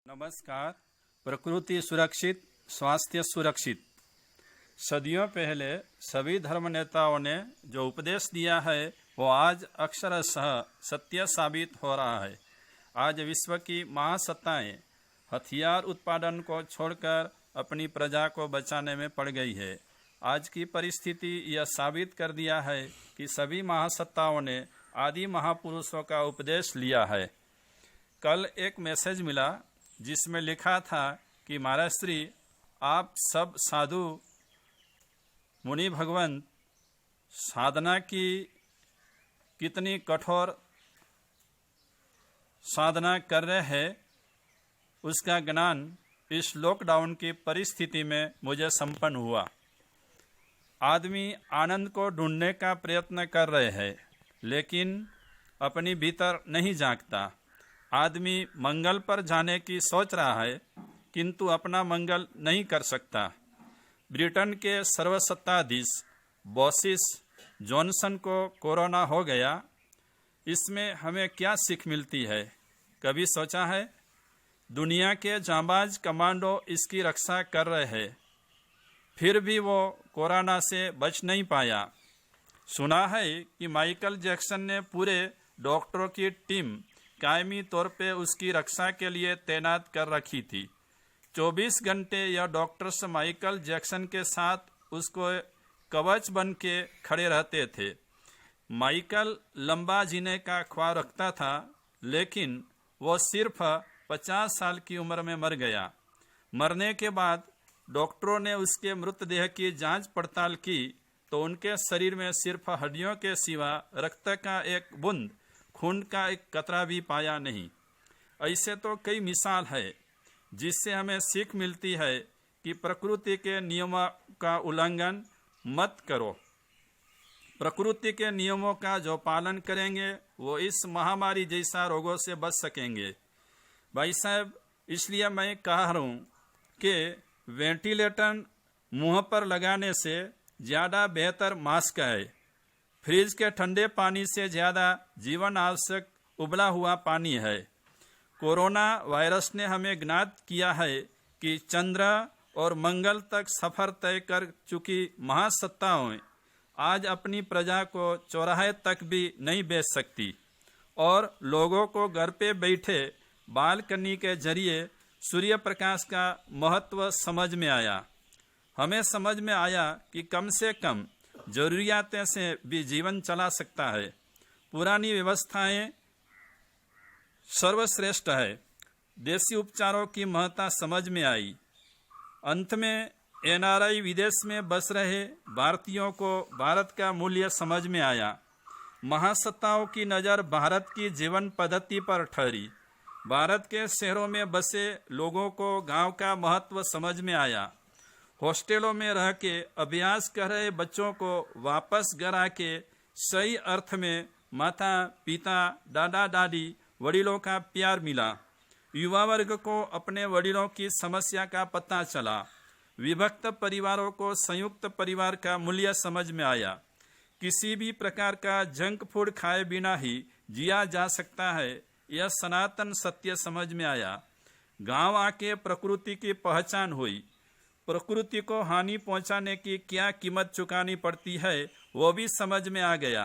नमस्कार। प्रकृति सुरक्षित, स्वास्थ्य सुरक्षित। सदियों पहले सभी धर्म नेताओं ने जो उपदेश दिया है वो आज अक्षरशः सत्य साबित हो रहा है। आज विश्व की महासत्ताएं हथियार उत्पादन को छोड़कर अपनी प्रजा को बचाने में पड़ गई है। आज की परिस्थिति यह साबित कर दिया है कि सभी महासत्ताओं ने आदि महापुरुषों का उपदेश लिया है। कल एक मैसेज मिला जिसमें लिखा था कि महाराज श्री, आप सब साधु मुनि भगवंत साधना की कितनी कठोर साधना कर रहे हैं, उसका ज्ञान इस लॉकडाउन की परिस्थिति में मुझे संपन्न हुआ। आदमी आनंद को ढूंढने का प्रयत्न कर रहे हैं, लेकिन अपनी भीतर नहीं झांकता। आदमी मंगल पर जाने की सोच रहा है, किंतु अपना मंगल नहीं कर सकता। ब्रिटेन के सर्वसत्ताधीश बोरिस जॉनसन को कोरोना हो गया। इसमें हमें क्या सीख मिलती है, कभी सोचा है? दुनिया के जांबाज कमांडो इसकी रक्षा कर रहे हैं, फिर भी वो कोरोना से बच नहीं पाया। सुना है कि माइकल जैक्सन ने पूरे डॉक्टरों की टीम कायमी तौर पे उसकी रक्षा के लिए तैनात कर रखी थी। 24 घंटे यह डॉक्टर्स माइकल जैक्सन के साथ उसको कवच बन के खड़े रहते थे। माइकल लंबा जीने का ख्वाब रखता था, लेकिन वो सिर्फ 50 साल की उम्र में मर गया। मरने के बाद डॉक्टरों ने उसके मृतदेह की जांच पड़ताल की तो उनके शरीर में सिर्फ हड्डियों के सिवा रक्त का एक बूंद, खून का एक कतरा भी पाया नहीं। ऐसे तो कई मिसाल है जिससे हमें सीख मिलती है कि प्रकृति के नियमों का उल्लंघन मत करो। प्रकृति के नियमों का जो पालन करेंगे वो इस महामारी जैसा रोगों से बच सकेंगे। भाई साहब, इसलिए मैं कह रहा हूँ कि वेंटिलेटर मुंह पर लगाने से ज़्यादा बेहतर मास्क है। फ्रिज के ठंडे पानी से ज़्यादा जीवन आवश्यक उबला हुआ पानी है। कोरोना वायरस ने हमें ज्ञात किया है कि चंद्र और मंगल तक सफ़र तय कर चुकी महासत्ताएं आज अपनी प्रजा को चौराहे तक भी नहीं भेज सकती, और लोगों को घर पे बैठे बालकनी के जरिए सूर्य प्रकाश का महत्व समझ में आया। हमें समझ में आया कि कम से कम जरूरियातें से भी जीवन चला सकता है। पुरानी व्यवस्थाएं सर्वश्रेष्ठ है। देसी उपचारों की महत्ता समझ में आई। अंत में एनआरआई विदेश में बस रहे भारतीयों को भारत का मूल्य समझ में आया। महासत्ताओं की नज़र भारत की जीवन पद्धति पर ठहरी। भारत के शहरों में बसे लोगों को गांव का महत्व समझ में आया। हॉस्टलों में रह के अभ्यास कर रहे बच्चों को वापस घर आके सही अर्थ में माता पिता, दादा दादी, वडीलों का प्यार मिला। युवा वर्ग को अपने वडीलों की समस्या का पता चला। विभक्त परिवारों को संयुक्त परिवार का मूल्य समझ में आया। किसी भी प्रकार का जंक फूड खाए बिना ही जिया जा सकता है, यह सनातन सत्य समझ में आया। गांव आके प्रकृति की पहचान हुई। प्रकृति को हानि पहुंचाने की क्या कीमत चुकानी पड़ती है वो भी समझ में आ गया।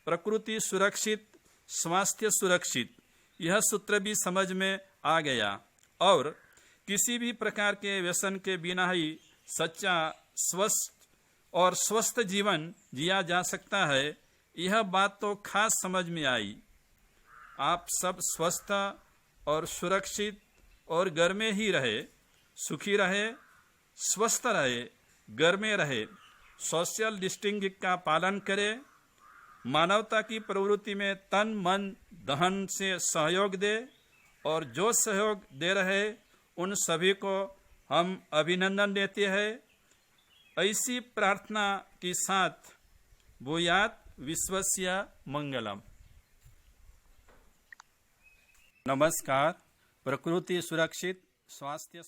प्रकृति सुरक्षित, स्वास्थ्य सुरक्षित, यह सूत्र भी समझ में आ गया। और किसी भी प्रकार के व्यसन के बिना ही सच्चा, स्वस्थ और स्वस्थ जीवन जिया जा सकता है, यह बात तो खास समझ में आई। आप सब स्वस्थ और सुरक्षित और घर में ही रहे, सुखी रहे, स्वस्थ रहे, घर में रहे, सोशल डिस्टेंसिंग का पालन करें, मानवता की प्रवृत्ति में तन मन धन से सहयोग दे, और जो सहयोग दे रहे उन सभी को हम अभिनंदन देते हैं। ऐसी प्रार्थना के साथ भूयात विश्वस्य मंगलम। नमस्कार। प्रकृति सुरक्षित, स्वास्थ्य